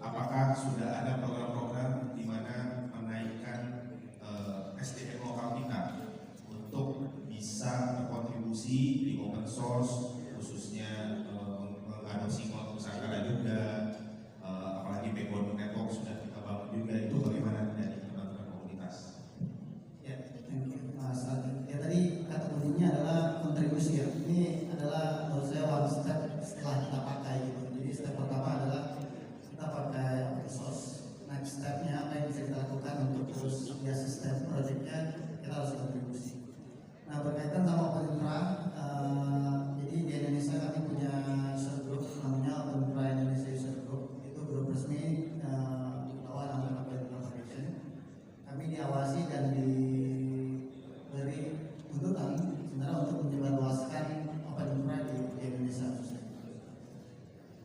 apakah sudah ada program-program di mana menaikkan SDM lokal kita untuk bisa berkontribusi di open source, khususnya mengadopsi kelompok Nusantara juga, apalagi backbone network sudah kita bangun juga, itu bagaimana dari teman-teman komunitas? Ya, thank you Mas Adi. Ya, tadi kata kuncinya adalah kontribusi ya. Ini adalah menurut saya one step setelah kita pakai gitu. Jadi step pertama adalah kita pakai open source. Next stepnya apa yang bisa kita lakukan untuk terus ya sistem projectnya, kita harus kontribusi. Nah, berkaitan sama Open Infra, jadi di Indonesia kami punya user group namanya Open Infra Indonesia User Group. Itu grup resmi bawah nama Open Infra Foundation. Kami diawasi dan diberi tuntutan sebenarnya untuk menyebarluaskan Open Infra di Indonesia khususnya.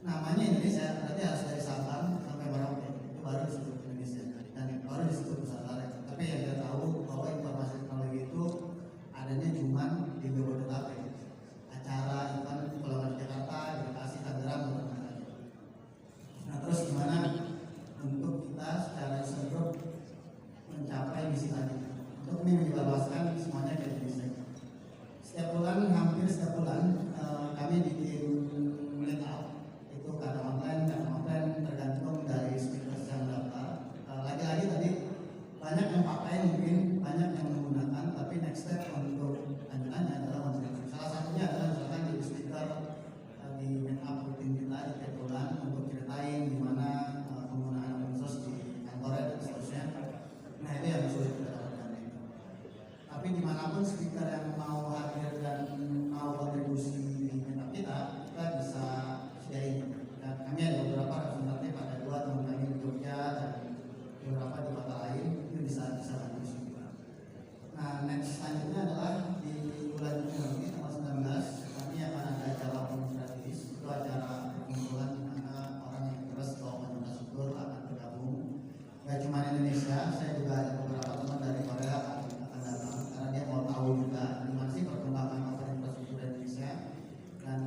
Namanya Indonesia berarti harus dari Sabang sampai Merauke, itu baru disebut Indonesia dan baru disebut Nusantara. Tapi yang kita tahu bahwa informasi teknologi itu adanya cuma di Jabodetabek. Acara event Pulau Jakarta, di Bekasi, Tangerang, dan nah, terus gimana untuk kita secara user group mencapai misi tadi untuk menyebarluaskan semuanya ke Indonesia. Setiap bulan, hampir setiap bulan kami bikin meet up, itu karena online tergantung dari speakers yang daftar. Lagi-lagi tadi banyak yang pakai, mungkin banyak yang menggunakan, tapi next step untuk lanjutannya adalah kontribusi. Salah satunya adalah misalkan jadi speaker di meet up rutin kita di tiap bulan untuk ceritain gimana penggunaan open source di kantornya dan seterusnya. Nah, itu yang sulit kita dapatkan. Tapi dimanapun speaker yang mau hadir dan mau kontribusi di meetup kita bisa sediain. Dan kami ada beberapa representatif, ada 2 teman kami di Jogja dan beberapa di kota lain, itu bisa kontribusi juga. Nah, next selanjutnya adalah di bulan Juni tanggal 19 kami akan ada acara Open Gratis. Itu acara perkumpulan di mana orang yang interest bahwa infrastruktur akan bergabung. Gak cuma Indonesia, saya juga ada beberapa teman dari Korea akan datang karena dia mau tahu juga gimana sih perkembangan open infrastruktur Indonesia. Dan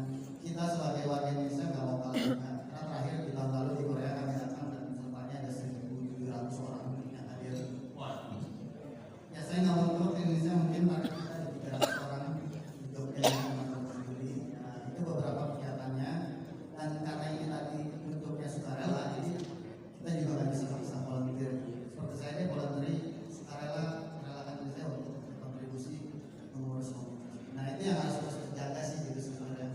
kita sebagai warga Indonesia gak mau kalah juga. Karena terakhir di tahun lalu di Korea kami datang dan pesertanya ada 1.700 orang yang hadir. Ya, saya nggak mau untuk Indonesia, mungkin target kita ada 300 orang di Jogja yang berdiri. Nah, itu beberapa kegiatannya. Dan karena ini tadi bentuknya sukarela, jadi kita juga nggak bisa volunteer. Seperti saya ini voluntary sukarela, merelakan diri saya untuk berkontribusi mengurus komunitas. Nah, itu yang harus terus dijaga sih gitu sebenarnya.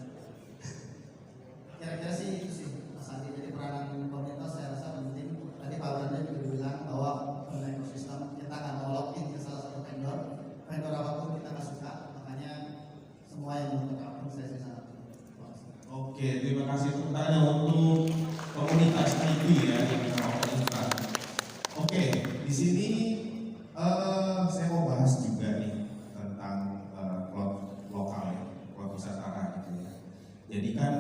Kira-kira sih itu sih Mas Andi. Jadi peranan komunitas saya rasa penting. Tadi Pak Branda juga bilang bahwa ekosistem kita nggak mau login ke salah satu vendor apapun kita nggak suka, makanya semua yang untuk apapun saya sih sangat. Oke, terima kasih pertanyaan untuk komunitas IT ya yang kita. Oke, di sini saya mau bahas juga nih tentang cloud lokal ya, cloud Nusantara gitu ya. Jadi kan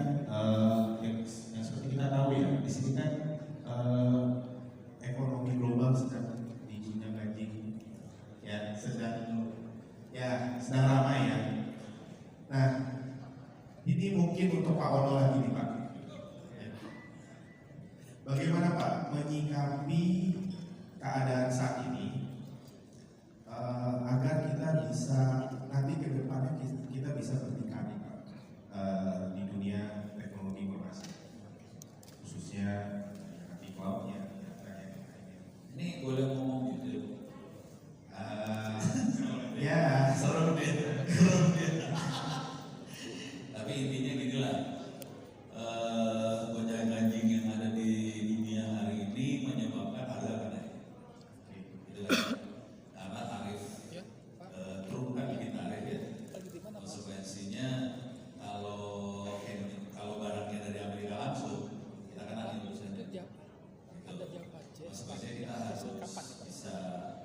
yang seperti kita tahu ya, di sini kan ekonomi global sedang digunjing-ganjing ya, sedang ramai ya. Nah, ini mungkin untuk Pak Ono lagi nih Pak. Bagaimana Pak menyikapi keadaan saat ini agar kita bisa nanti ke depannya kita bisa berdikari Pak di dunia teknologi informasi, khususnya di cloud ya. Ini boleh ngomong gitu? Ya, Serem dia. Tapi intinya gini lah, gonjang-ganjing yang ada di dunia hari ini menyebabkan harga naik. Gitu kan? Karena tarif truk kan bikin tarif ya. Konsekuensinya kalau barangnya dari Amerika langsung, kita kena 50%. Konsekuensinya kita harus bisa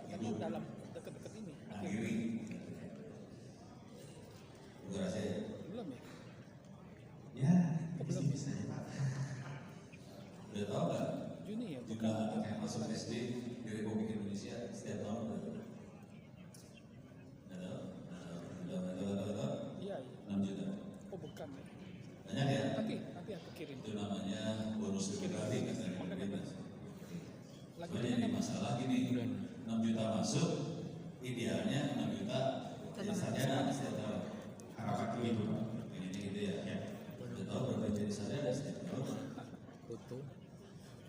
hidup dalam dekat-dekat ini. mandiri. Gue rasa ya. Belum ya? ya bisa ya Pak. Udah tahu nggak? Juni ya. Jumlah anak yang masuk SD di Republik Indonesia setiap tahun berapa? Udah, Iya. 6 juta. Oh bukan ya. Banyak ya? Nanti aku kirim. Itu namanya bonus demografi kan dari pemerintah. masalah gini, 6 juta masuk, idealnya 6 juta jadi sarjana setiap tahun. Harapan itu Pak. Ini gitu ya. Ya. Udah tahu berapa jadi sarjana setiap tahun? Foto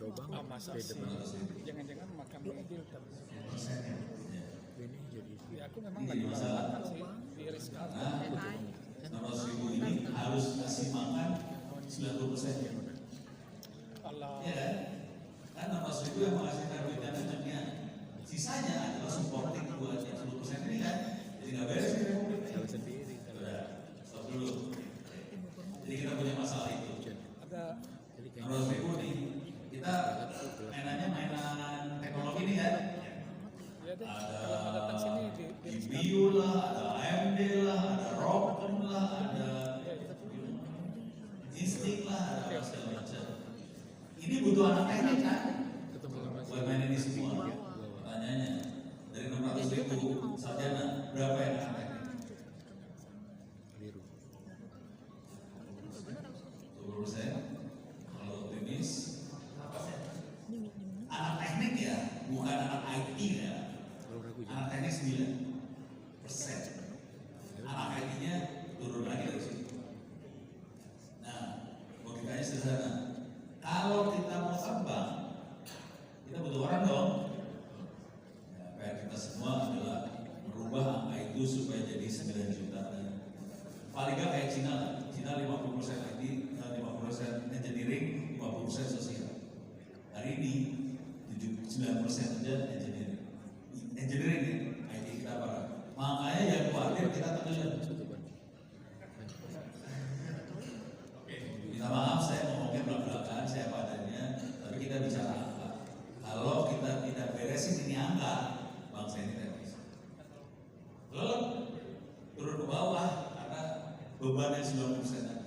coba masa beda sih banget. jangan-jangan makan filter Persennya. Ya. Ini jadi ya aku memang Ini lagi masalah. makan sih di restoran Nah, 600.000 ini harus kasih makan 90%. kalau Iya kan? Kan 600.000 yang menghasilkan duitnya kencengnya. Sisanya adalah supporting buat yang 10% ini kan. Jadi nggak beres ini Republik. salah sendiri salah. Udah, stop dulu. Jadi kita punya masalah itu. ada Jadi kayak 600.000 nih, kita mainannya mainan teknologi nih kan. ya deh kalau mau datang sini di GPU lah, ada AMD lah, ada ROM lah, ada Instinct lah, ada apa segala macam. Ini butuh anak teknik kan? ketemu sama Buat main ini semua. Pertanyaannya, dari 600.000 sarjana, berapa yang anak teknik? biru 20%. Kalau optimis, anak teknik ya, bukan anak IT ya. kalau ragu Anak teknik 9%. Anak IT-nya turun lagi dari situ. Nah, logikanya sederhana. Kalau kita mau kembang, kita butuh orang dong. Ya, PR kita semua adalah merubah angka itu supaya jadi 9 juta. Paling nggak kayak Cina, Cina 50% IT, 50% engineering, 50% sosial. Hari ini 9% aja engineering. Engineering ya, IT kita parah. Makanya yang khawatir kita tenggelam. Minta maaf saya ngomongnya belak-belakan, saya padanya, tapi kita bicara angka. Kalau kita tidak beresin ini angka, bangsa ini tidak bisa. Lalu turun ke bawah karena bebannya 90% aja.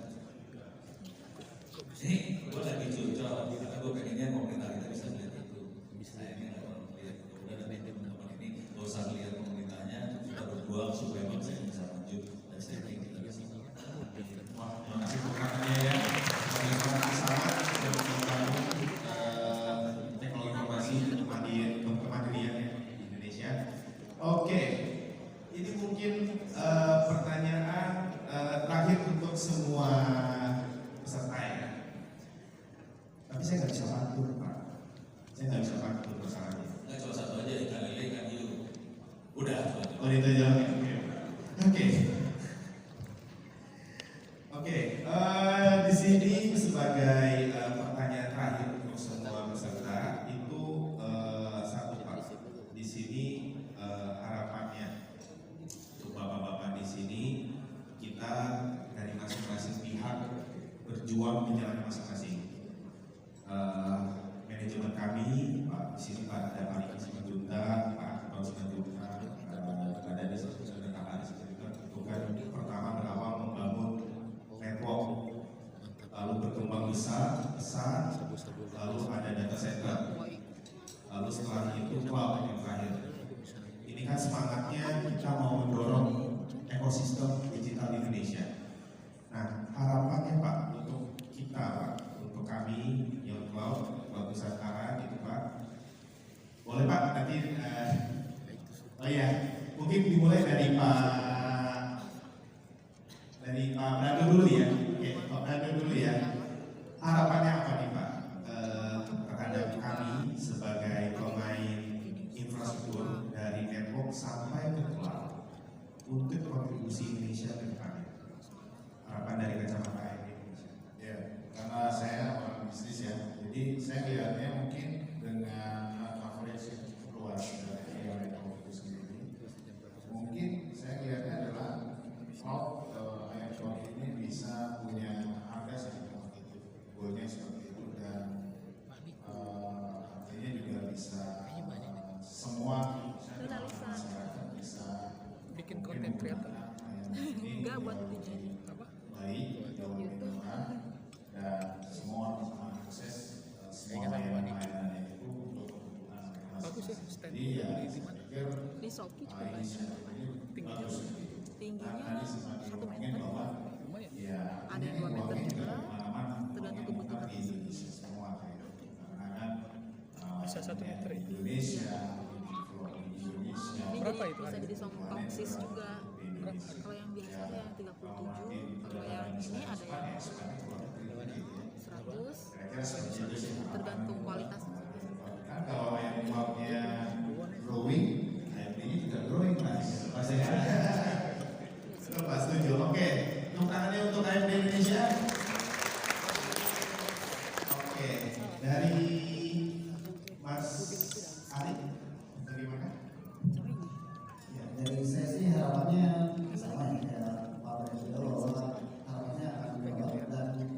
Ini gue lagi curcol, karena gue pengennya pemerintah kita bisa melihat itu. Saya ini nggak mau melihat, udah ada teman-teman ini nggak usah lihat pemerintahnya, kita berjuang supaya bangsa ini bisa maju dan saya yakin kita bisa. Wah, terima kasih pertanyaannya ya. Sama untuk membangun teknologi informasi kemandirian ya, di Indonesia. Oke, ini mungkin pertanyaan terakhir untuk semua peserta ya. Tapi saya nggak bisa bantu Pak. Saya nggak bisa bantu masalahnya. Nggak cuma satu aja, ikan lele, ikan hiu. Udah. Oh itu aja. Oke. Oke. Di sini sebagai pertanyaan terakhir untuk semua peserta itu satu Pak. Di sini harapannya untuk bapak-bapak di sini kita dari masing-masing pihak berjuang di jalan masing-masing. Manajemen kami, Pak, di sini Pak ada Pak Riki Simanjuntak, Pak Ketua Simanjuntak, ada di situ ada Kak Aris Simanjuntak. Itu kan pertama berawal membangun network, lalu berkembang besar, lalu ada data center, lalu setelah itu cloud yang terakhir. Ini kan semangatnya kita mau mendorong ekosistem digital di Indonesia. Nah, harapannya Pak untuk kita, Pak, untuk kami yang cloud Nusantara gitu Pak. Boleh Pak, nanti oh ya, mungkin dimulai dari Pak Brando dulu ya. Oke, Pak Brando dulu ya. Harapannya apa nih Pak terhadap kami sebagai pemain infrastruktur dari network sampai ke cloud untuk kontribusi Indonesia ke depannya? Harapan dari kacamata Indonesia. Ya, karena saya orang bisnis ya, jadi saya lihatnya mungkin dengan coverage yang cukup luas dari network itu sendiri. Mungkin saya lihatnya adalah cloud cloud ini bisa punya harga yang kompetitif, goalnya seperti itu dan artinya juga bisa semua masyarakat bisa bikin konten kreator enggak buat apa baik jauh lebih murah dan semua bisa mengakses semua layanan-layanan itu untuk kebutuhan bagus ya masing-masing. stand Jadi ya di saya mana pikir Di Shopee juga banyak. inisiatif ini Tingginya bagus. Tingginya Tadi sempat 1 diomongin meter. bahwa lumayan ya Ada ini 2 meter uangnya juga, juga kemana-mana tergantung uangnya kebutuhan. di Indonesia semua kayak gitu. Karena kan bisa 1 meter ya. Indonesia, Indonesia. Berapa itu Bisa harga? jadi songkoksis juga. Kalau yang biasa ada yang 37, kalau yang ini ada yang 100, tergantung kualitasnya. Kan kalau ayam uapnya growing, ayam ini juga growing mas. Lepas setuju. Oke, tepuk tangannya untuk AMD Indonesia. Oke, dari Mas Ali, dari mana? Ya, dari saya sih harapannya sama ya kayak Pak Presiden bahwa harapannya akan berubah dan yang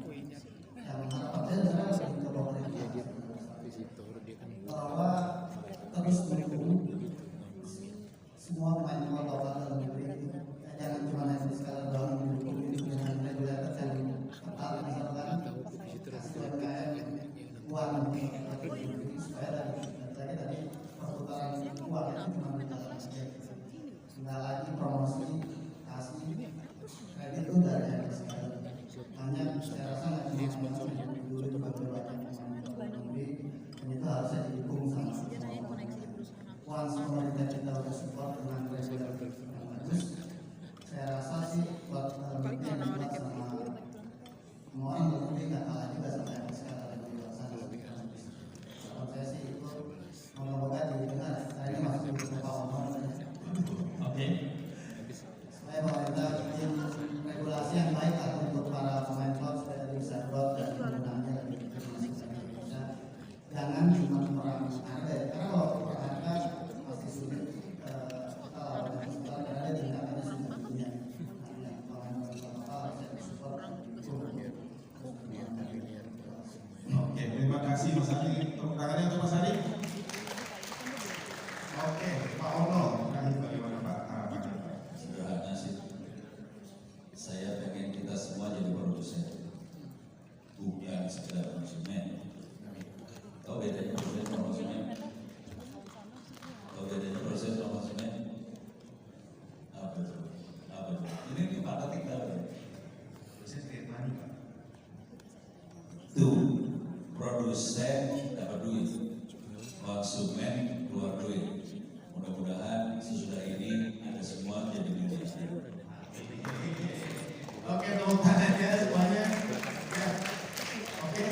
harapan saya sebenarnya lebih ke bawah Visitor dia kan bahwa terus mendukung semua pemain lokal dalam negeri itu. Jangan cuma hanya sekadar dalam mendukung itu dengan regulator yang ketat misalkan kasih UMKM uang supaya tadi perputaran uang itu cuma berjalan saja. Nggak lagi promosi kasih kredit itu dari yang sekali. Hanya saya rasa nggak cuma dulu itu banyak negeri dan itu harusnya didukung sama once pemerintah kita udah support dengan regulator yang bagus. Saya rasa sih buat negeri yang dibuat sama orang negeri nggak kalah juga sama yang sekarang di luar sana. Kalau saya sih itu moga-moga didengar. Saya ini masih belum tahu Oke. supaya pemerintah bikin regulasi yang baik lah untuk para pemain klub supaya bisa growth dan penggunaannya lebih masuk ke Indonesia. Jangan cuma orang harga ya, karena kalau orang harga masih sulit kita lawan dengan sekarang karena dia tingkatannya sudah punya. Nah, pemain lokal harusnya disupport. Oke, terima kasih Mas Ali. Tepuk tangannya untuk Mas Ali. Oke, Pak Ono, terakhir bagaimana Pak harapannya Pak? Sederhana sih. Saya pengen kita semua jadi produsen, bukan sekedar konsumen. Tahu bedanya produsen sama konsumen? Tahu bedanya produsen sama konsumen? Apa itu? Apa itu? Ini Pak Ketik tahu ya? Proses create money Pak. Tuh, produsen dapat duit, konsumen keluar duit. Mudah-mudahan sesudah ini ada semua jadi duit. Oke, tepuk tangannya semuanya. Ya. Oke,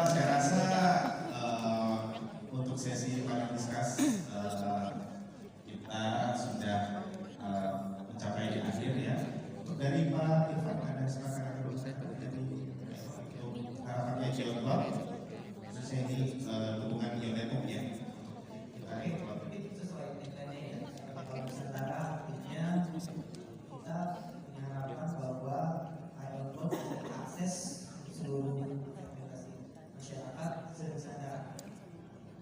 saya rasa untuk sesi panel discuss kita sudah mencapai di akhir ya. Untuk dari Pak Irfan ada silakan dulu saya untuk harapannya Jodhpur, khususnya ini dukungan Yonetop ya. Baik, Sesuai kriteria kalau secara artinya kita mengharapkan bahwa iOS bisa akses seluruh aplikasi masyarakat sebesar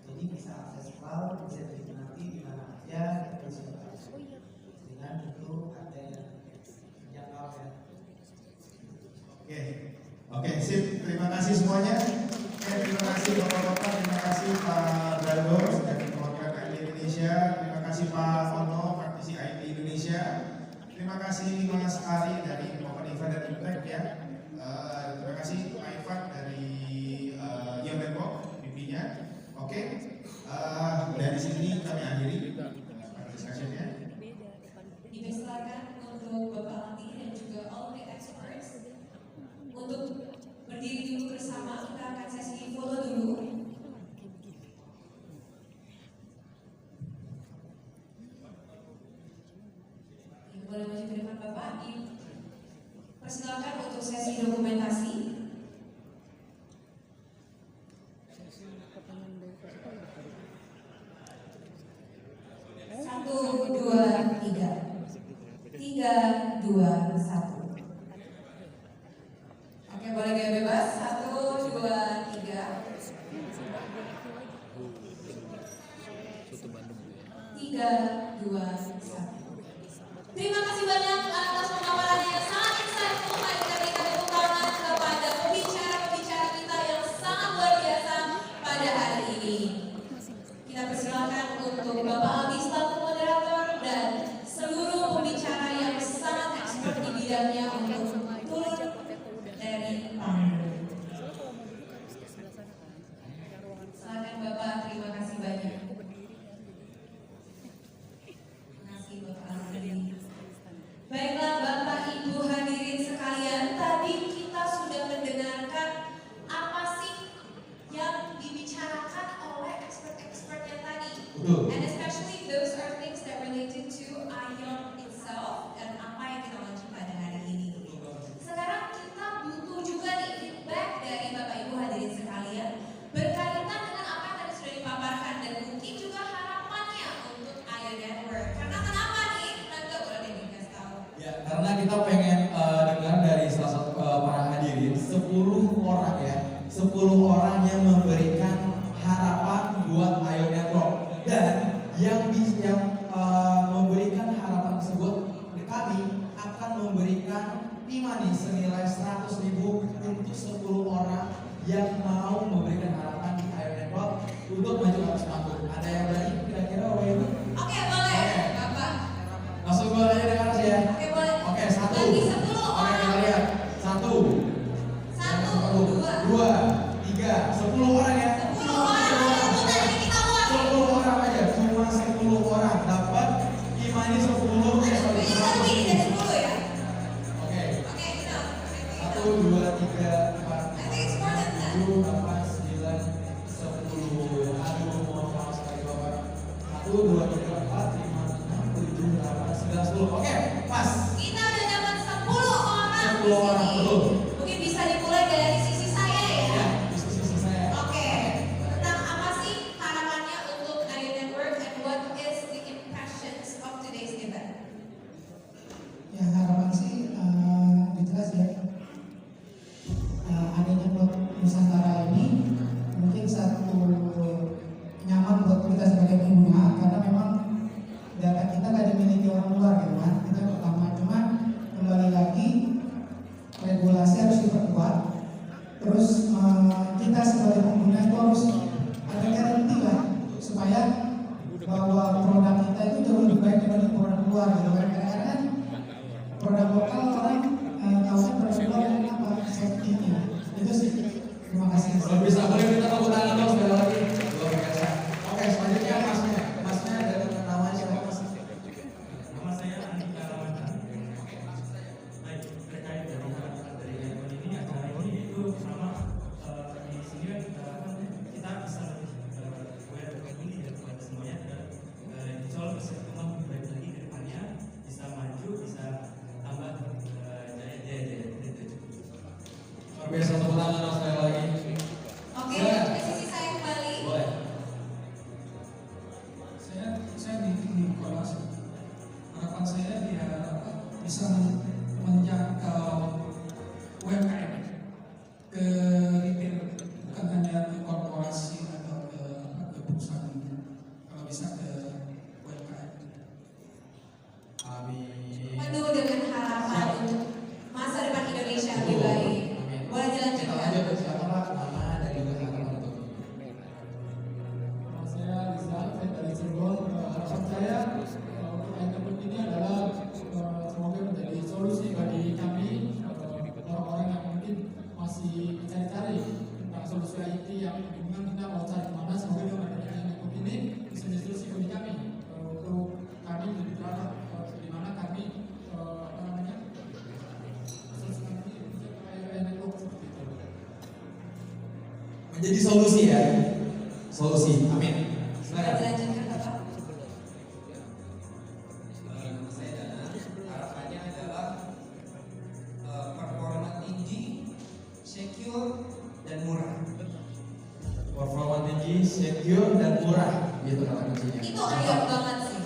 jadi bisa akses cloud, bisa dinikmati di mana aja, bisa dengan itu ada yang jangkau ya. Oke, sip. Terima kasih semuanya. Terima kasih Bapak-Bapak, terima kasih Pak Brando dari perwakilan AMD Indonesia, terima kasih Pak Ono, praktisi IT Indonesia, terima kasih Mas Ari dari Open Event dan Impact ya, terima kasih Pak Ivan dari Yonetop, VP-nya. Oke, dari sini kami akhiri discussion-nya. Dipersilakan untuk Bapak Ati dan juga all the experts untuk berdiri dulu bersama. Kita akan sesi foto dulu. Boleh maju ke depan Bapak. Dipersilakan untuk sesi dokumentasi. 1, 2, 3. 3, 2, 1. Oke, boleh gaya bebas. 1, 2, 3. Soto Bandung tuh ya. 3, 2, 1. Terima kasih banyak atas pemaparan yang sangat insightful. Mari kita berikan tepuk tangan kepada pembicara-pembicara kita yang sangat luar biasa pada hari ini. Kita persilakan untuk Bapak Aldi selaku moderator dan seluruh pembicara yang sangat expert di bidangnya untuk turun dari panggung. Silakan Bapak, terima Betul. And especially those are things that related to ION itself dan apa yang kita launch pada hari ini. Sekarang kita butuh juga nih feedback dari Bapak Ibu hadirin sekalian berkaitan dengan apa yang tadi sudah dipaparkan dan mungkin juga harapannya untuk ION Network. Karena kenapa nih? Nanti boleh dikasih tahu. Ya, karena kita pengen dengar dari salah satu para hadirin 10 orang ya, 10 orang yang memberikan harapan buat ION Network dan yang memberikan harapan tersebut kami akan memberikan money senilai 100.000 untuk 10 orang yang mau memberikan harapan di ION Network untuk maju ke atas panggung. Ada yang berani kira-kira Wayne? Oke, boleh. Bapak. Langsung gue aja dengan ya. Oke, boleh. Oke, 1. Lagi 10 Oke, orang. kita lihat. 1, 2, 3, 10 orang ya. 10 orang. Itu tadi kita buat. 10 orang aja, cuma 10 orang dapat imani 10 Bisa lebih dari 10 ya. Oke. Oke, kita. 1, 2, 3, 4, I think it's more than that. 7, 8, 9, 10. Aduh, mohon maaf sekali Bapak. 1, 2, 3, 4, 5, 6, 7, 8, 9, 10. Oke, pas. Kita udah dapat 10 orang 10 orang, di sini. betul. Mungkin bisa dimulai dari sisi saya ya. Ya, diskusi saya. Oke. Tentang apa sih harapannya untuk ION Network and what is the impressions of today's event? Ya harapan sih jelas ya. Adanya blok Nusantara ini mungkin satu nyaman buat kita sebagai pengguna karena memang data kita gak dimiliki orang luar gitu kan. Itu yang pertama. Cuman kembali lagi regulasi harus diperkuat. Terus kita sebagai pengguna itu harus ada garansi lah supaya bahwa produk kita itu jauh lebih baik dibanding produk luar gitu kan. Kadang-kadang produk lokal orang tahunya produk luar yang apa safety-nya itu sih. Terima kasih. Kalau bisa boleh kita tepuk tangan dong sekali lagi. Luar biasa. Oke, selanjutnya masnya. Masnya dari namanya siapa mas? Nama saya Andika Ramadan. Baik, terkait dari event ini acara ini itu sama di sini kan kita bisa lebih aware ini dan semuanya dan insya Allah bisa berkembang lebih baik lagi ke depannya, bisa maju, bisa tambah jaya-jaya. Luar biasa, tepuk tangan dong sekali lagi. Oke, Silakan. ke sisi saya kembali. Boleh. Saya di kelas harapan saya dia bisa menjangkau UMKM ke retail, bukan hanya ke korporasi atau ke perusahaan, kalau bisa ke UMKM. Amin. Penuh dengan harapan untuk masa depan Indonesia lebih baik. Boleh Kita dilanjutkan. lanjut ke siapa Pak? Nama dan juga harapan untuk Nama saya Rizal, saya dari Cirebon. Harapan saya untuk item ini adalah semoga menjadi solusi bagi kami orang-orang yang mungkin masih mencari-cari tentang solusi IT yang bingung kita mau cari kemana. Semoga dengan adanya item ini bisa menjadi solusi bagi kami untuk kami lebih terarah di mana kami apa namanya solusi kami untuk network seperti itu. menjadi solusi ya. Solusi. Amin. Boleh Silakan. dilanjutkan Bapak. Saya Dana, harapannya adalah performa tinggi, secure, dan murah. Performa tinggi, secure dan murah. Gitu kata kuncinya. Itu ION banget sih.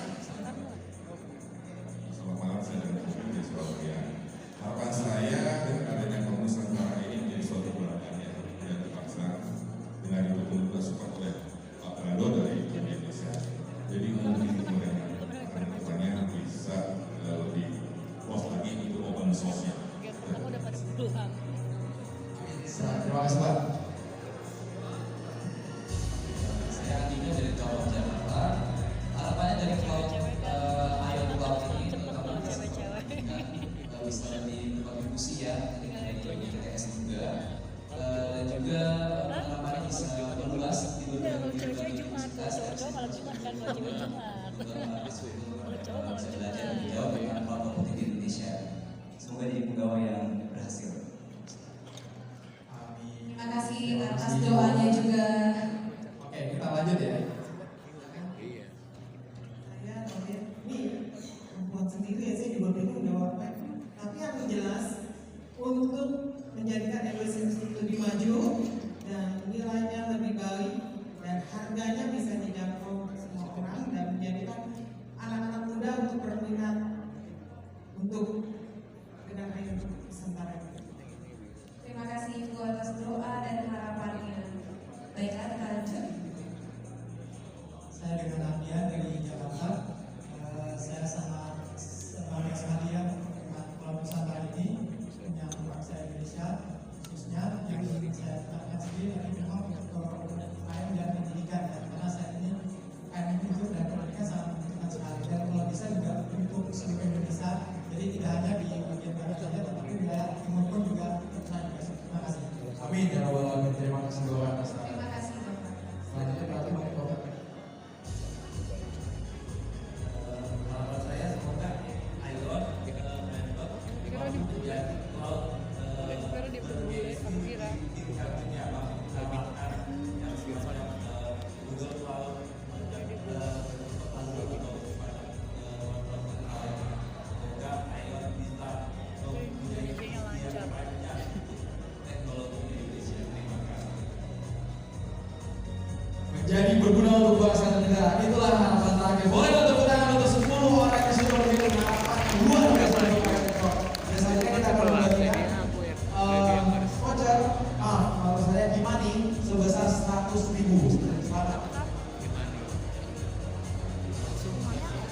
Selamat malam, saya dari dari Surabaya. Harapan saya dengan adanya Komunitas Nusantara ini menjadi suatu gerakan yang tidak terpaksa dengan betul-betul support oleh Pak Prado dari Indonesia. Jadi mungkin kemudian akan kedepannya bisa lebih fokus lagi untuk open source-nya. Terima kasih Pak. Saya Andika dari Cawang Jakarta. Harapannya dari cloud ION Cloud ini kami bisa lebih berkontribusi ya dari BTS juga. Dan juga harapannya bisa meluas di berbagai universitas dan bisa belajar lebih jauh tentang cloud computing di Indonesia. Semoga jadi pegawai yang berhasil. Terima kasih atas doanya juga. Oke, kita lanjut ya. harganya bisa dijangkau semua orang dan menjadikan anak-anak muda untuk berminat untuk dengan air Nusantara. Terima kasih Ibu atas doa dan harapannya. Baiklah, kita lanjut. Saya dengan Abdian dari Jakarta. Saya sangat bangga sekalian dengan Pulau Nusantara ini yang bangsa Indonesia, khususnya yang ingin saya katakan sendiri dari memang UKM dan pendidikan ya. Karena saya ini UKM itu dan pendidikan sangat membutuhkan sekali dan kalau bisa juga untuk seluruh Indonesia. Jadi tidak hanya di bagian barat saja, tetapi wilayah timur pun juga terima kasih. Amin ya rabbal alamin. Terima kasih Bapak atas. Terima kasih Bapak. Selanjutnya berarti Bapak. Harapan saya semoga Ion member menjadi cloud yang sifatnya Google Cloud semoga Ion bisa mempunyai teknologi Indonesia. Terima kasih. Menjadi berguna untuk bangsa dan negara. Itulah harapan terakhir. Boleh tepuk tangan untuk 10 orang yang sudah memberikan harapan yang luar biasa untuk Metro. Dan selanjutnya kita akan membagikan voucher, maaf saya Gimani sebesar 100.000. Selamat.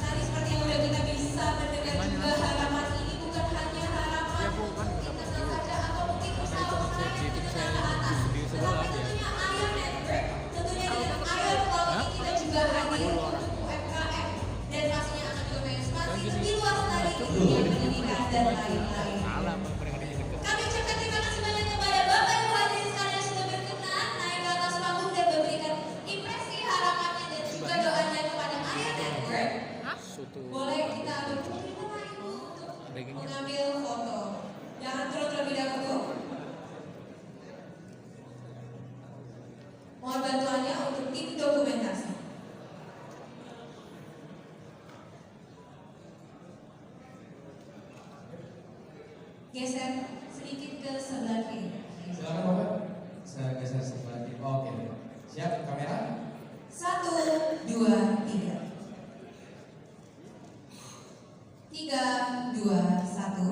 Tadi seperti yang udah kita bisa mendengar juga harapan ini bukan hanya harapan internal saja atau mungkin usaha-usaha yang menengah ke atas, tetapi tentunya Ion Network, tentunya dengan Ion Cloud ini kita juga hadir untuk UMKM dan pastinya akan juga mengekspansi lebih luas lagi ke dunia pendidikan dan lain-lain. Kami ucapkan terima kasih banyak kepada Bapak Ibu hadirin sekalian yang sudah berkenan naik ke atas panggung dan memberikan impresi harapannya dan juga doanya kepada Ion Network. Boleh kita berkumpul Bapak Ibu untuk mengambil foto. Jangan turun terlebih dahulu. Mohon bantuannya untuk tim dokumentasi. Geser sedikit ke sebelah kiri. Silakan Bapak. Saya geser sebelah kiri. Oke. Siap kamera? 1, 2, 3. 3, 2, 1.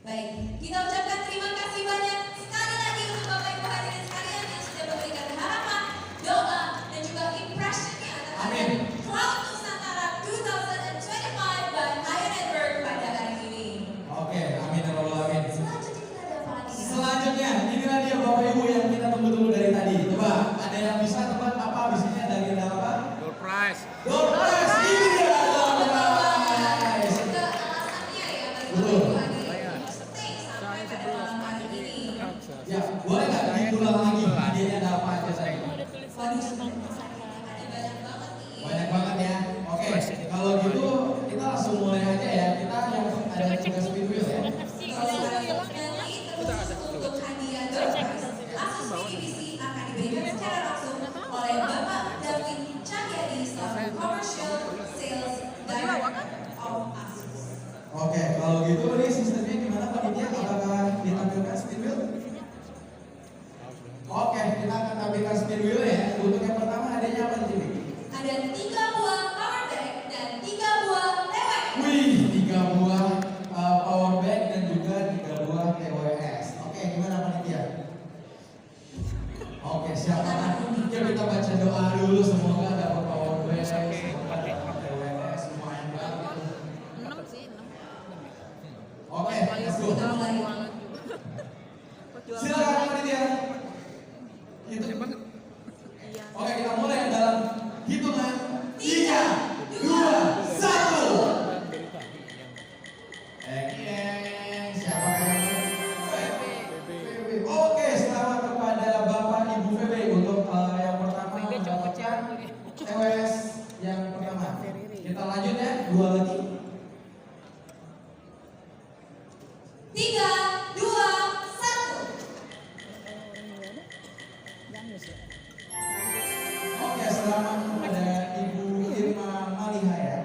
Baik, kita ucapkan terima kasih banyak sekali lagi untuk Bapak Ibu hadirin sekalian yang sudah memberikan harapan, doa, dan juga impressionnya terhadap Cloud Nusantara 2025 by Ion Network pada hari ini. Oke, amin ya rabbal alamin. Selanjutnya kita ada apa lagi? Selanjutnya, inilah dia Bapak Ibu yang kita tunggu-tunggu dari tadi. Coba, ada yang bisa tebak apa bisnisnya dari ada apa? Door prize. Door prize, ini dia door prize. Juga alasannya ya bagi Betul. Bapak Ibu hadirin stay sampai pada malam hari ini. Ya, boleh nggak diulang lagi hadiahnya ada apa aja saya? Waduh, ada banyak banget nih. Banyak banget ya. Oke, kalau gitu kita langsung mulai aja ya. Kita yang ada tugas video ya. Kalau nanti terus untuk hadiah door prize, langsung divisi akan diberikan secara langsung oleh Bapak David Cahyadi selaku Commercial Sales Director of ASUS. Oke, kalau gitu ini sistemnya gimana panitia? Apakah ditampilkan spin wheel? Oke, kita akan tampilkan spin wheel ya. Untuk yang pertama hadiahnya apa nih? Ada 3 buah power bank dan 3 buah TWS. Wih, 3 buah power bank dan juga 3 buah TWS. Oke, gimana panitia? Oke, siapa? Yuk kita baca doa dulu, semoga dapat power bank, semoga dapat TWS, semua yang bagus. 6 sih, 6. Oke, let's go. Kita mulai. Silakan panitia. Oke, kita mulai dalam hitungan 3, 2, 1. Siapa yang Oke, selamat kepada Bapak Ibu VB untuk yang pertama mendapatkan TWS yang pertama. Kita lanjut ya, 2 lagi. 3, 2, 1. Oke, selamat kepada Ibu Irma Maliha ya.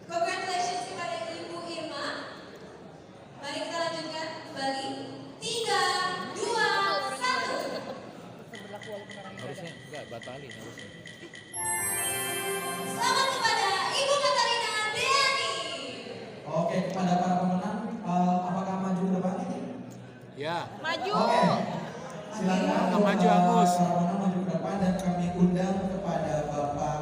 Congratulations kepada Ibu Irma. Mari kita lanjutkan kembali. 3, 2, 1. dibatalin harusnya. Selamat kepada Ibu Katarina Deani. Oke, kepada para pemenang, apakah maju ke depan ini? Ya. Maju. Oke, silakan Yang maju, Agus. para pemenang maju ke depan dan kami undang kepada Bapak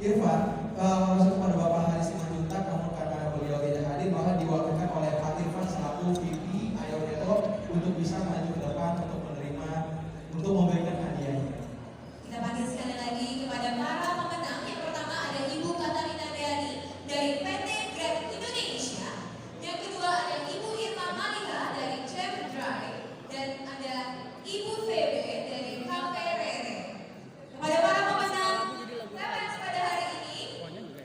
Irfan, maksud kepada Bapak Haris Simanjuntak, namun karena beliau tidak hadir, maka diwakilkan oleh Pak Irfan selaku VP Ayo Network untuk bisa maju ke depan untuk menerima, untuk memberikan hadiahnya. Kita panggil sekali lagi kepada para pemenang. Yang pertama ada Ibu Katarina Deani dari PT Grab Indonesia. Yang kedua ada Ibu Irma Malika dari Chef Drive. Dan ada Ibu Febe dari Cafe Rere. Kepada para pemenang TPS pada hari ini,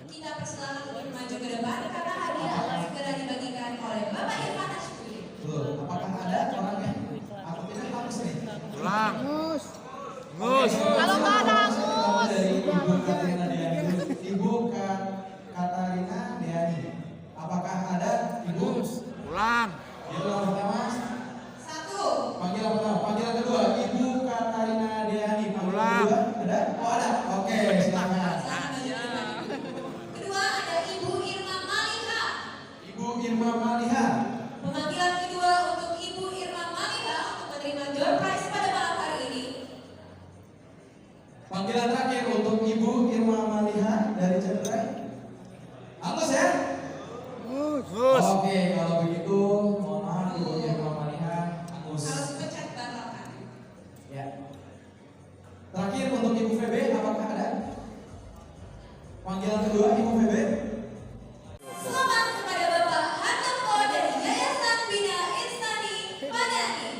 kita persilakan untuk maju ke depan karena hadiah akan segera dibagikan oleh Bapak Irfan Ashuri. Betul, apakah ada orangnya? Atau tidak harus nih? Pulang. Ngus. Kalau nggak ada Dari Ibu Katarina Deani. Ibu Katarina Deani. Apakah ada Ibu? Pulang. Itu yang pertama. Satu. Panggilan pertama. Panggilan kedua. Ibu Katarina Deani. Panggilan Pulang. kedua. Ada? Oh ada. Oke, silakan. Kedua ada Ibu Irma Malika. Ibu Irma Maliha. Pemanggilan kedua untuk Ibu Irma Malika untuk menerima door prize pada malam hari ini. Panggilan terakhir untuk Ibu Irma Maliha dari Cendrai. Angus ya? Ngus. Oke, kalau begitu mohon maaf Ibu Irma Maliha, Angus. Harus pencet batalkan. Ya. Terakhir untuk Ibu Febe, apakah ada? Panggilan kedua Ibu Febe. Selamat kepada Bapak Handoko dari Yayasan Bina Insani Madani.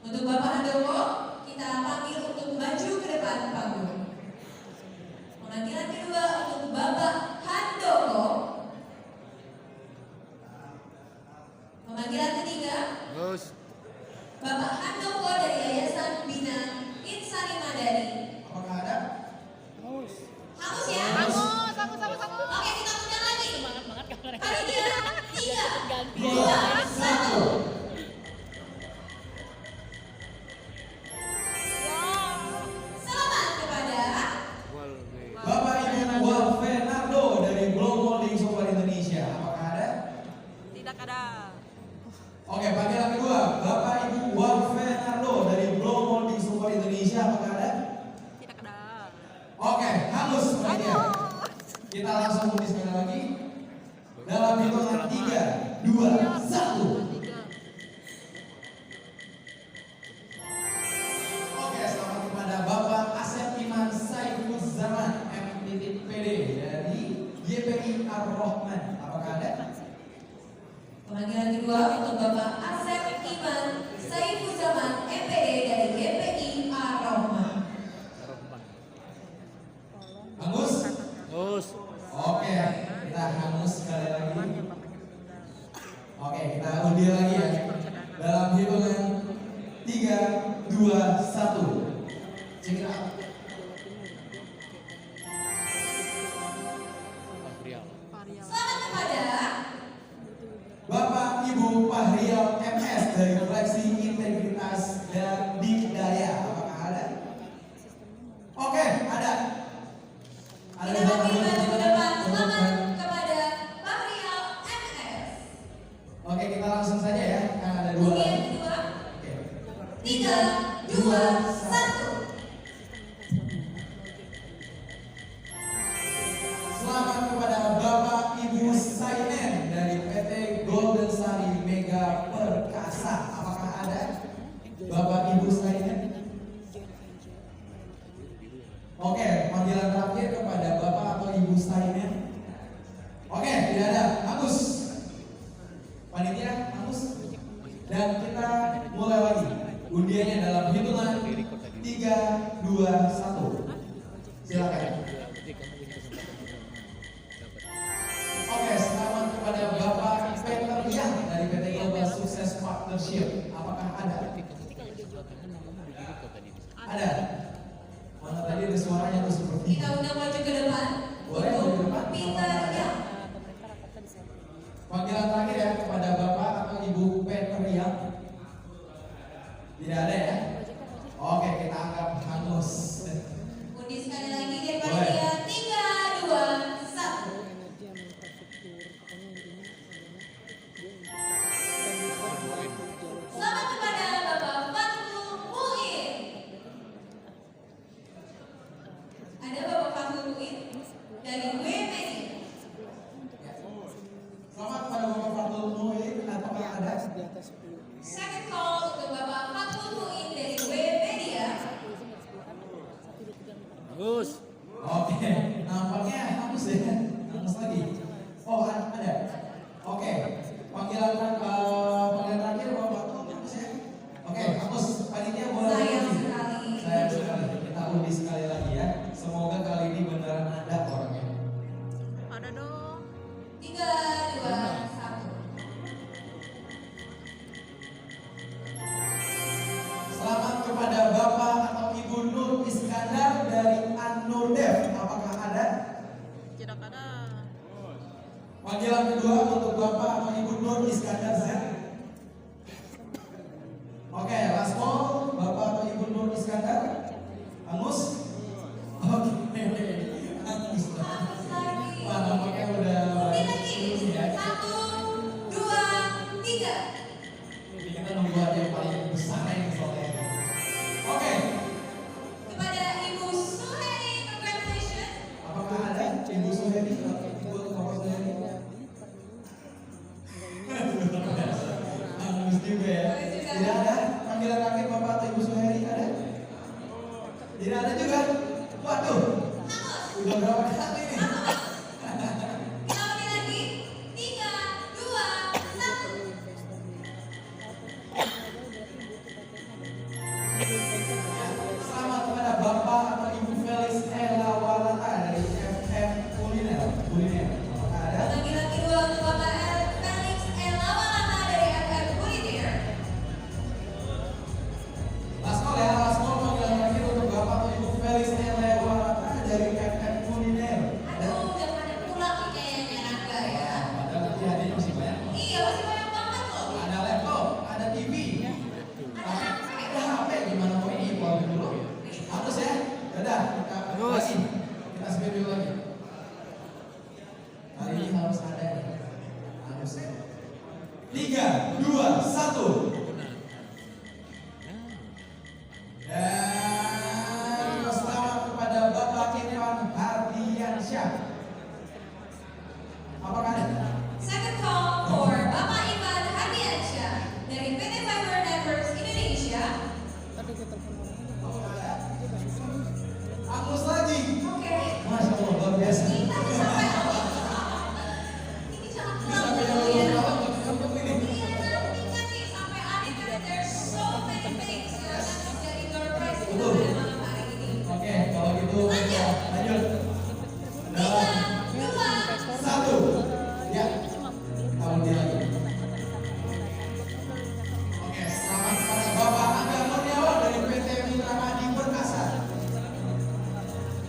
Untuk Bapak Handoko, kita panggil untuk maju ke depan panggung. Pemanggilan kedua untuk Bapak Handoko. Pemanggilan ketiga, Ngus. Bapak Handoko dari Yayasan Bina Insani Madani. Apakah ada? Hangus ya? Hangus. Oke, kita undang lagi. Panitia 3, 2, 1. Selamat kepada Bapak Ibu Wal Fernando dari Blow Molding Software Indonesia. Apakah ada? Tidak ada. Oke, panggilan kedua Bapak Ibu Wal Fernando dari Blow Molding Software Indonesia. Apakah ada? Tidak ada. Oke, halus panitia. Kita langsung mulai sekali lagi. Dalam hitungan 3, 2, 1. Oke, selamat kepada Bapak Asep Iman Saifuzaman MPTPD dari YPI Ar-Rahman. Apakah ada? pemanggilan kedua untuk Bapak Asep Iman Saifuzaman MPD dari YPI Ar-Rahman. Hangus? Ngus. Oke, kita hangus sekali lagi. Oke, kita undi lagi ya. Dalam hitungan 3, 2, 1. Check it out. Selamat kepada Bapak Ibu Fahrial MS dari Koleksi Integritas dan Dikdaya. Apakah ada? Oke, ada. Ada kita panggil beberapa maju ke depan. Selamat teman-teman. kepada Fahrial MS. Oke, kita langsung saja ya. Kan ada dua. Undian kedua. Oke. 3, 2, 1. Selamat kepada Bapak Ibu Sainen dari PT Golden Sari Mega Perkasa. Apakah ada? Bapak Ibu Sainen? Oke, panggilan terakhir kepada Bapak atau Ibu Sainen. Oke, tidak ada. Agus. Panitia, Agus. Dan kita mulai lagi. Undiannya dalam hitungan 3, 2, 1. Silakan. Oke, selamat kepada Bapak Peter Yang dari PT Global Success Partnership. Apakah ada? Ada. Mana tadi ada suaranya tuh seperti Kita undang maju ke depan. Boleh maju ke depan? Peter Yang. Panggilan terakhir ya kepada Bapak atau Ibu Peter Yang. Tidak ada ya? Oke, kita anggap hangus. Undi sekali lagi dari panitia 3, 2, 1. Selamat kepada Bapak Fathul Muin. Ada Bapak Fathul Muin dari WMEDIA. Selamat kepada Bapak Fathul Muin. Apakah ada? Second call untuk Bapak Fathul Muin dari WMEDIA. Bagus. Oke, nampaknya hangus ya. Hangus lagi. Oh, ada. Oke. Panggilan terakhir Bapak Fathul hangus ya. Oke, hangus. Panitia boleh Sayang undi. sekali. Sayang sekali. Kita undi sekali lagi ya. Semoga kali ini beneran ada orangnya. Ada dong. 3, 2, 1. Selamat kepada Bapak atau Ibu Nur Iskandar dari An-Nurdev. Apakah ada? Tidak ada. Panggilan kedua untuk Bapak atau Ibu Nur Iskandar Z. Oke, last call Bapak atau Ibu Nur Iskandar. Hangus? Oke. Hangus. Hangus lagi. Wah, nampaknya udah Undi lagi. ya. 1, 2, 3. Jadi kita nunggu aja yang paling besar ini soalnya. Oke, Kepada Ibu Suheri, congratulations. apakah ada Ibu Suheri? Ibu atau Bapak Suheri? Hangus juga ya. Tidak ada panggilan terakhir Bapak atau Ibu Suheri ada? Tidak ada juga. Waduh, udah berapa kali nih? Kita undi lagi. 3, 2, 1. Selamat kepada Bapak atau Ibu Felix Ella Walata dari FM Kuliner. Apakah ada? Panggilan kedua untuk Bapak Felix Elawalata dari FM Kuliner. Last call ya, last call panggilan terakhir untuk Bapak atau Ibu Felix Ella Walata dari FM Kuliner. Aduh, udah pada pulang nih kayaknya Rangga ya. Padahal nanti hadiahnya masih banyak. Iya, masih banyak banget loh. Ada laptop, ada TV, ada HP. Gimana mau ini? Pulang dulu. Harus ya. Dadah, kita lagi. Kita speed dulu lagi. Kali ini harus ada. Harus. 3, 2, 1. Dan selamat kepada Bapak Irfan Hardiansyah. Apakah ada? Second call for Bapak Ivan Hardiansyah dari PT Fiber Networks Indonesia. Hangus lagi. Oke. Masya Allah, luar biasa. Kita sampai ini jangan pulang dulu ya. Iya, nantikan nih sampai akhir karena there's so many things yang akan menjadi door prize kita pada malam hari ini. Oke, kalau gitu lanjut. 3, 2, 1. Ya. Tahun dia lagi. Oke, selamat kepada Bapak Angga Kurniawan dari PT Mitra Adi Perkasa.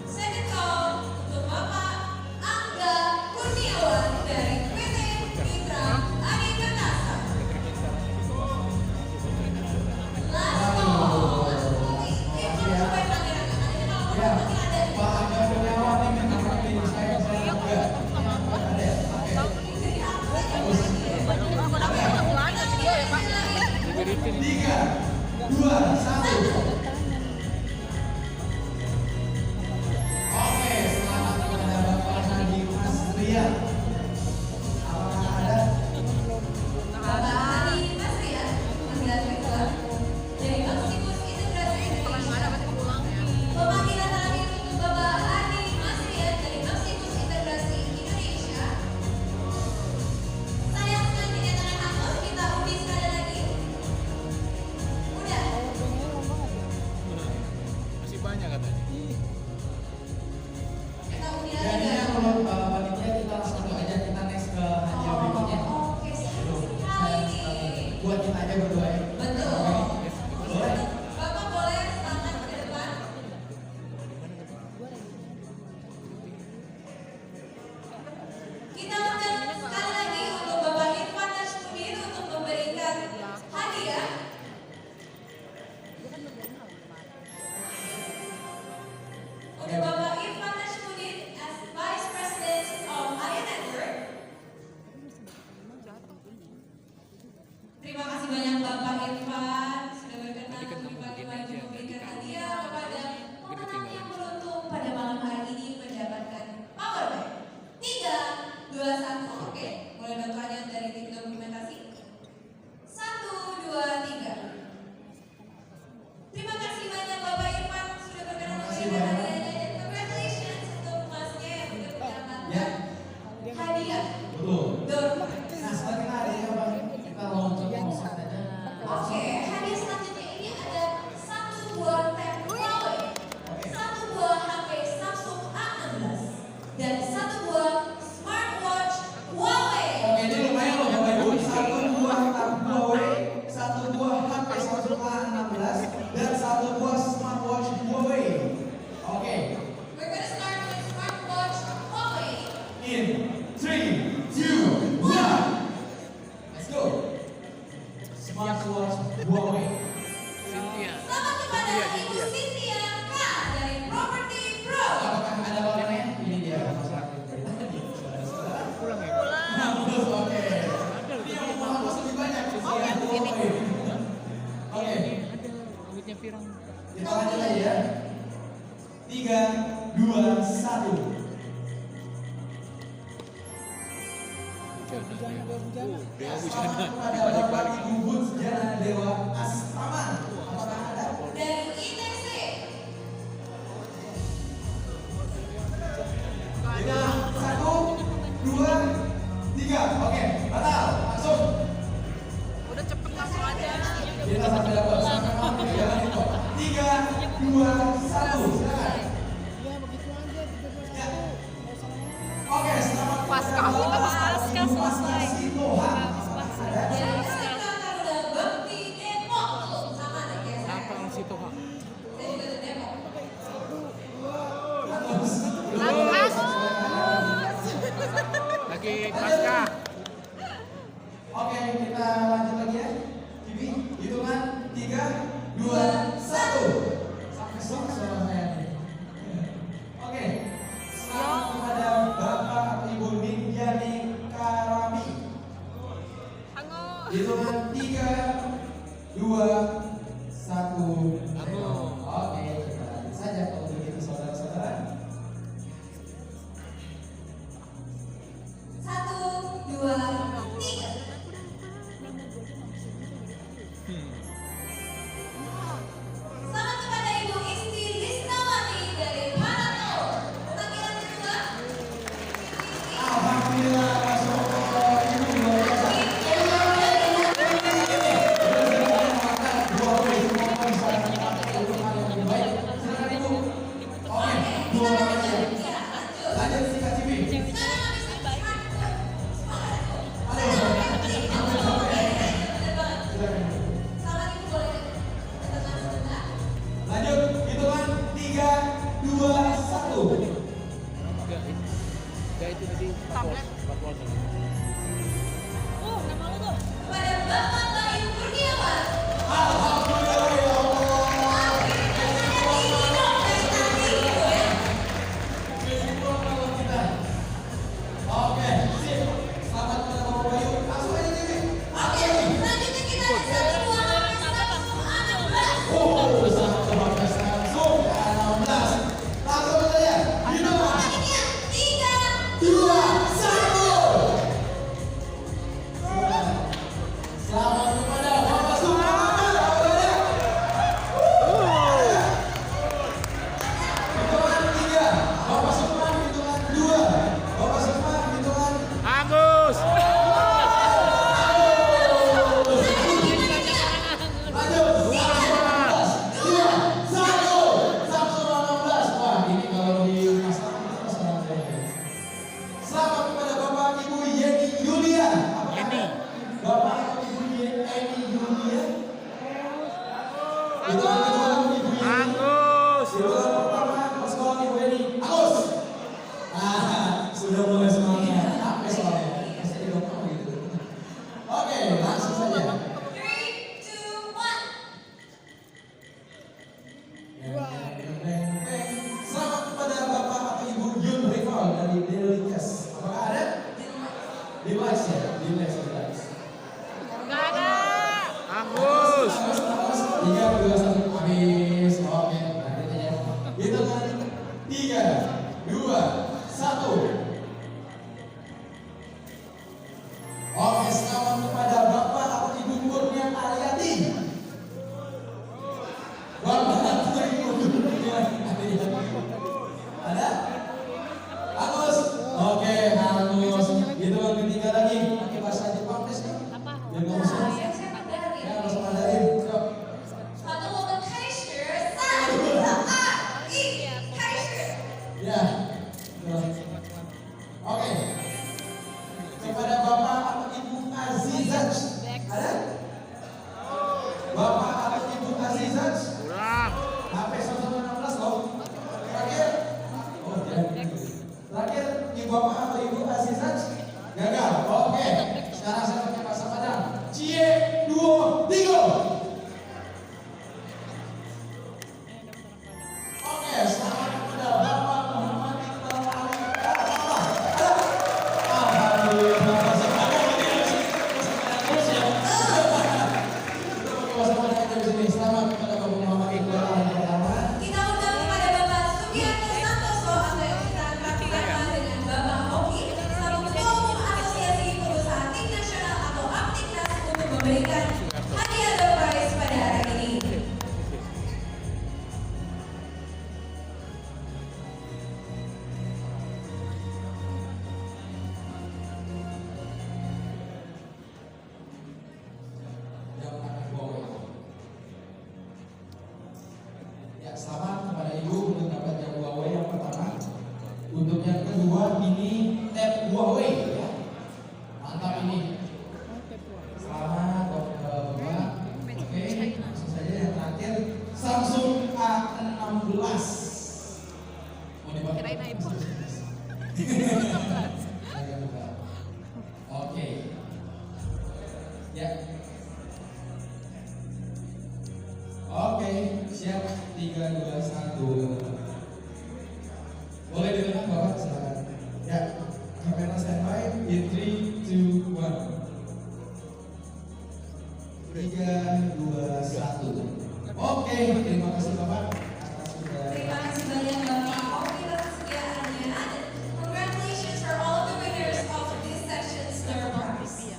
second call untuk Bapak Angga Kurniawan dari PT Mitra Adi Perkasa. Last call. Sampai panggilan Ya, Pak Angga Kurniawan ini menangkapin saya juga. Ada ya? Oke. Tiga, 2, 1. Oke, selamat kepada Bapak Nadiem Asrian. Apakah ada? Bapak Adi Masrian, panggilan kedua dari Maximus Integrasi Indonesia. Pemanggilan terakhir untuk Bapak Adi Masrian dari Maximus Integrasi Indonesia. Sayang sekali dinyatakan hangus, kita undi sekali lagi. Udah. Masih banyak katanya. Kita undi lagi. Jadinya kalau panitia kita langsung aja kita next ke hadiah berikutnya. Oke, sayang sekali. Buat kita aja berdua ya. Betul. Boleh? Bapak boleh tangan ke depan. Kita undang sekali lagi untuk Bapak Irfan Nashmudin untuk memberikan hadiah. Ibu Cynthia K dari Property Pro. Apakah ada orangnya? Ini dia. Pulang ya. Oke. Ini yang mau hapus lebih banyak. Oke. Rambutnya pirang. Kita lanjut lagi ya. 3, 2, 1. Dia bujana. Pada Bapak Ibu Bujana Dewa Astaman. Apakah ada? Dari ITC. Kita 1, 2, 3. Oke, batal. Langsung. Udah cepet langsung aja. Kita sampai dapat. Sampai mau jangan itu. 3, 2, 1. Silakan. Ya. Oke, selamat Pasca. Pasca selesai. Sitohang. Ada? Dari Saka Garuda Bakti Depok. Tuh, sama deh kayak saya. Apa si Toha? Saya juga di Depok. Lagi pasca. Oke, kita lanjut lagi ya. Kibi, hitungan 3, 2, 1. Sampai sok suara saya nih. Oke. Selamat kepada Bapak atau Ibu Ninjani Karami. Hitungan 3, 2, 1. Oke, kita lanjut saja kalau begitu saudara-saudara. 1, 2, 3. Selamat kepada Ibu Isti Lisnawati dari Parato. Panggilan kedua. Alhamdulillah, Masya Allah, ini luar biasa. Lanjut sikat Cibi. Lanjut, hitungan 3, 2, 1. Enggak itu tadi. Tablet. Nama lu tuh. Kepada Bapak Bayu Kurniawan. Alhamdulillah ya Allah. Oke, sip. Selamat kepada Bapak Bayu. Langsung aja Cibi. Oke, selanjutnya kita bisa berbuat langsung 16. Oh, sangat terbatas langsung ke 16. Langsung saja. Hitungan Selanjutnya 3, 2, 1. Selamat kepada Bapak Suparman. Hitungan 3, Bapak Suparman. Hitungan 2, Bapak Suparman. Hitungan Agus. lanjut. 3, 1. Samsul 16. Wah, ini kalau di masyarakat kita sangat. Selamat kepada Bapak Ibu Yeni Yulia. Apakah ada? Bapak atau Ibu Yeni Yulia. Hitungan kedua Ibu Yeni. Agus. Hitungan pertama Sekolah Ibu Yeni. Agus. Sudah mulai semangat. Apa soalnya? Masih di dokter gitu. Oke, langsung saja. 3, 2, 1. Selamat kepada Bapak atau Ibu Yun Rival dari Delikas. Apakah ada? Device ya? Device. Enggak ada. Agus. 3, 2, 1. Habis. Oke, lanjut aja. Hitungan 3, 2, 1. Oke, selamat kepada Bapak atau Ibu Kurnia Ariati. Bapak atau Ibu Kurnia Ariati. Ada? Agus. Oke, Agus. Hitungan ketiga lagi. Pakai bahasa Jepang tes nih. Apa? Biar nggak usah. Saya Mandarin. Ya, bahasa Mandarin. Yuk. Satu waktu Kaisher, Sa-A-I, Kaisher. Ya. Oke. Kepada Bapak atau Ibu Azizat. Ada? Bapak atau Ibu Azizat. Pulang. HP 116 loh. Ya, selamat kepada Ibu untuk dapatnya Huawei yang pertama. Untuk yang kedua ini tab Huawei ya. Mantap ini. Selamat Bapak. Oke, langsung saja yang terakhir Samsung A16. Mau dipakai? Kirain iPhone. Oke. Ya. Oke, siap 3, 2, 1. Boleh ditekan Bapak, silakan. Ya, kamera standby in 3, 2, 1. 3, 2, 1. Oke, terima kasih Bapak. Terima kasih banyak Bapak Oki atas kesediaannya. Congratulations for all of the winners of this session's door prize.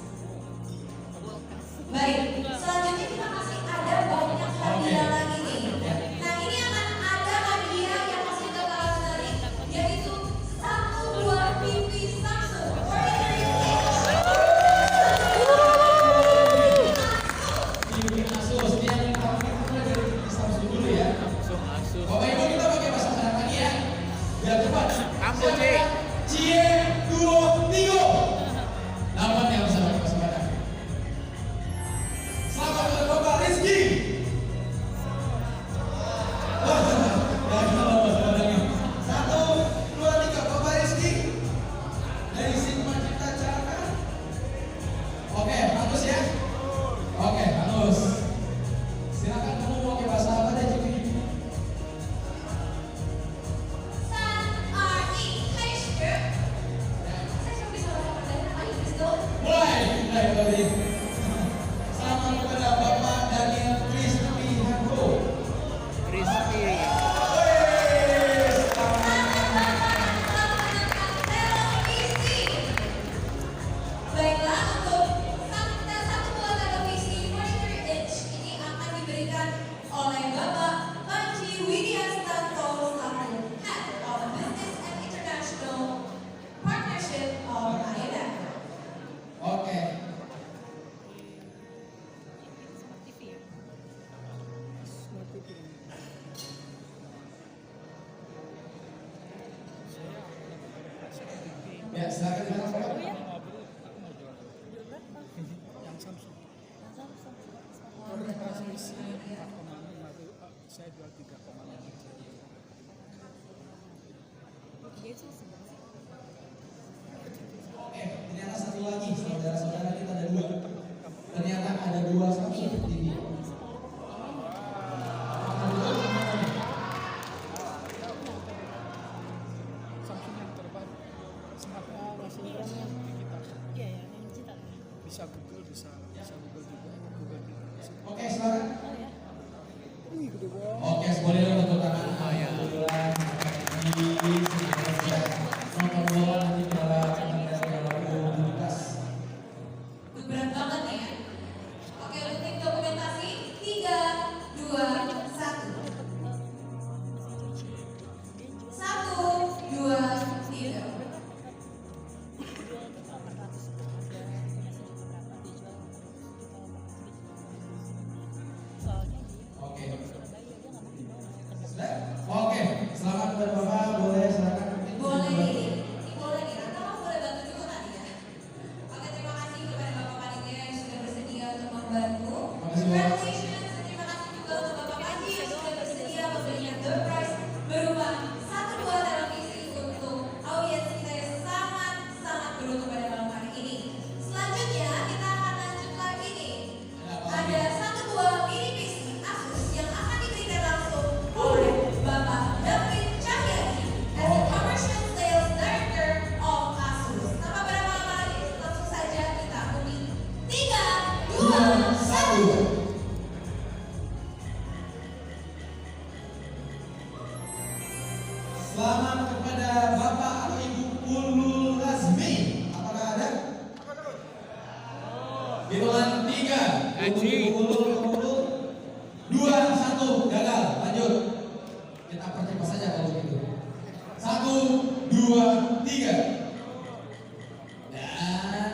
Baik, selanjutnya kita masih ada banyak hadiah lagi nih. Nah ini akan ada hadiah yang masih bakal menarik, yaitu 1 buah TV Samsung 43 TV Asus, ini yang pertama kita mulai dari TV Samsung dulu ya. Bapak Ibu kita pakai bahasa Arab lagi ya. Biar cepat. Ambo, Ci. Cie, 2, 3. Lawan yang bisa pakai bahasa Arab. Selamat untuk Bapak Rizky. Wah, jangan salah bahasa Arabnya. 1, 2, 3 Bapak Rizky. Dari Sigma Cipta Caraka. Oke, bagus ya. Oke, bagus. Silakan kamu mau pakai bahasa apa deh, Cik? Mulai tadi. Selamat kepada Bapak Daniel Crispy Hanko. Crispy. Baiklah, untuk satu buah televisi 43 inch ini akan diberikan oleh Bapak Panji Widyastanto selaku Head of Business and International Partnership of IMF. Oke. Ya, silakan Bapak. Saya jual 3,5. Ternyata satu lagi, saudara-saudara kita ada 2. Ternyata ada 2 Samsung TV. Samsung yang terbaru. Smart digital. Iya ya, yang digital. Bisa Google, bisa Google juga. Google juga. Oke, silakan. Wih, gede banget. Oke, boleh dong tepuk tangan. Alhamdulillah. Nonton bola nanti para komunitas. Berat banget nih ya. Oke, untuk tim dokumentasi 3, 2, 1. 1, 2, 3. Oke. Oke, selamat kepada Bapak. Boleh silakan. Boleh nih, boleh nih. Atau kamu boleh bantu juga tadi ya. Oke, terima kasih kepada Bapak Panitia yang sudah bersedia untuk membantu. Congratulations, dan terima kasih juga untuk Bapak Panji yang sudah bersedia memberikan door prize berupa 1 buah televisi untuk audiens kita yang sangat beruntung pada malam hari ini. Selanjutnya kita akan lanjut lagi nih. Ada 1 buah mini PC Asus yang akan diberikan langsung oleh Bapak David Cahyadi as the Commercial Sales Director of Asus. Tanpa berlama-lama lagi, langsung saja kita undi. 3, 2, 1. Selamat kepada Bapak atau Ibu Ulul Lazmi. Apakah ada? Hitungan 3 untuk Haji. Ibu Ulul. 2, 1, gagal. Lanjut. Kita percepat saja kalau begitu. 1, 2, 3. Dan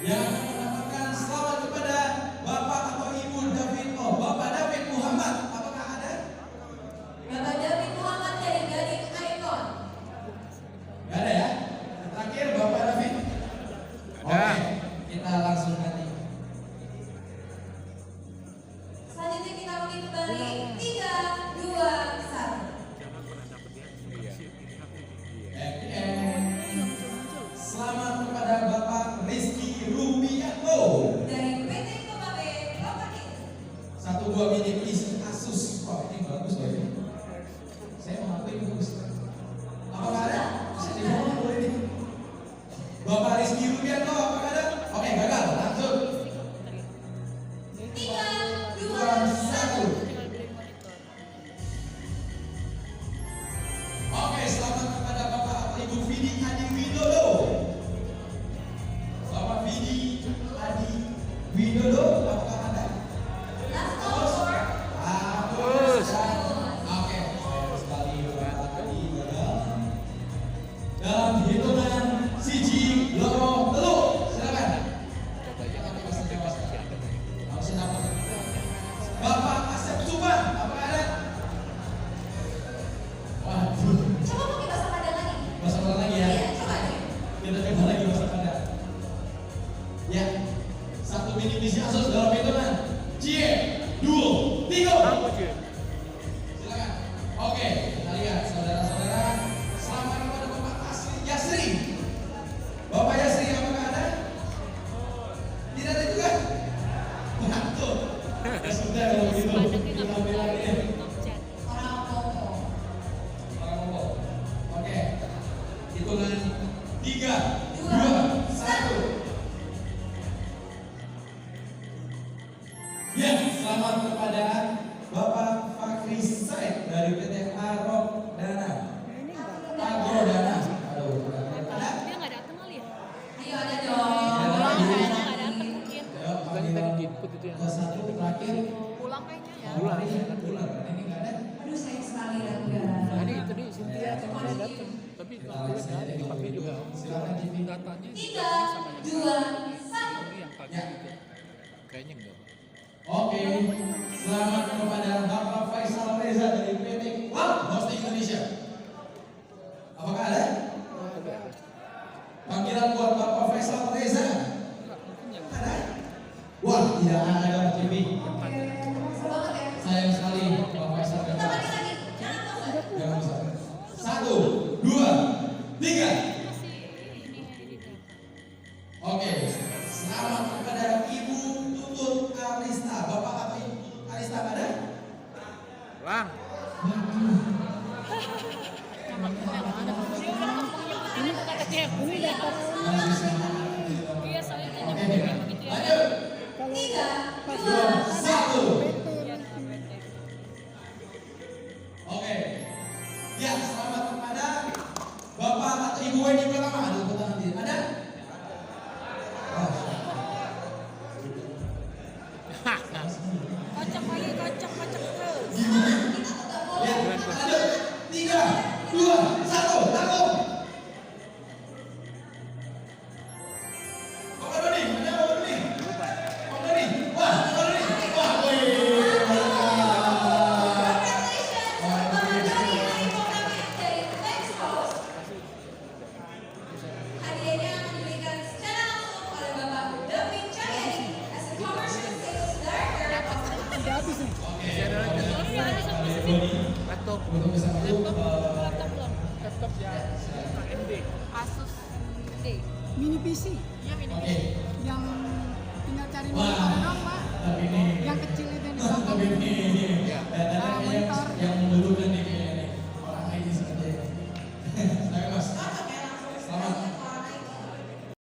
yang akan mendapatkan selamat kepada Bapak atau Ibu David. Oh, Bapak David Muhammad. Apakah ada? dari PT Arok Dana. Agro Dana. Aduh, ada? Dia nggak datang kali ya? Ayo ada dong. Ada Pulang lagi? kayaknya nggak datang mungkin. Ayo, panggil ke satu terakhir. Pulang kayaknya ya. Pulang, pulang. Ini nggak ada. Aduh sayang sekali Rangga. Tadi Cynthia teman saya datang, tapi Kita kalau lihat lihat di pakai juga Silakan Jimmy. datanya 3, 2, 1. ini yang pakai Ya. juga. Kayaknya enggak. Oke, selamat kepada Bapak Faisal Reza dari PT Cloud Hosting Indonesia. Apakah ada? Panggilan buat Bapak Faisal Reza. Ada? Wah, tidak ada Pak Jimmy. Semangat ya. Sayang sekali Bapak Faisal Kita Reza. balik lagi. Jangan bosan. Jangan usah. 1, 2, 3. Oke, selamat kepada Ibu Tutut Arista. Bapak atau Ibu Tutut Arista ada? Lang. Ini kata dia, ini dapat. Masih sama. Iya, soalnya dia Oke, nyebutnya begitu ya. lanjut. 3, 2, 2, 1. 1. Oke. Ya, selamat kepada Bapak atau Ibu Wendy pertama. Ada tepuk tangan dia. Ada? Oh. Kocok lagi, kocok terus. Ya, lanjut. 3, 2, 1, langsung. Bapak Doni, ada Bapak Doni? Bapak Doni, wah, Bapak Doni, wah, wih. hadiahnya akan diberikan secara langsung oleh Bapak David Cahyadi as a Commercial Sales Director of Udah habis nih. Laptop. Untuk bisa masuk, Laptop belum? Laptop ya. AMD. Asus D. Mini PC. Iya, ini. oke.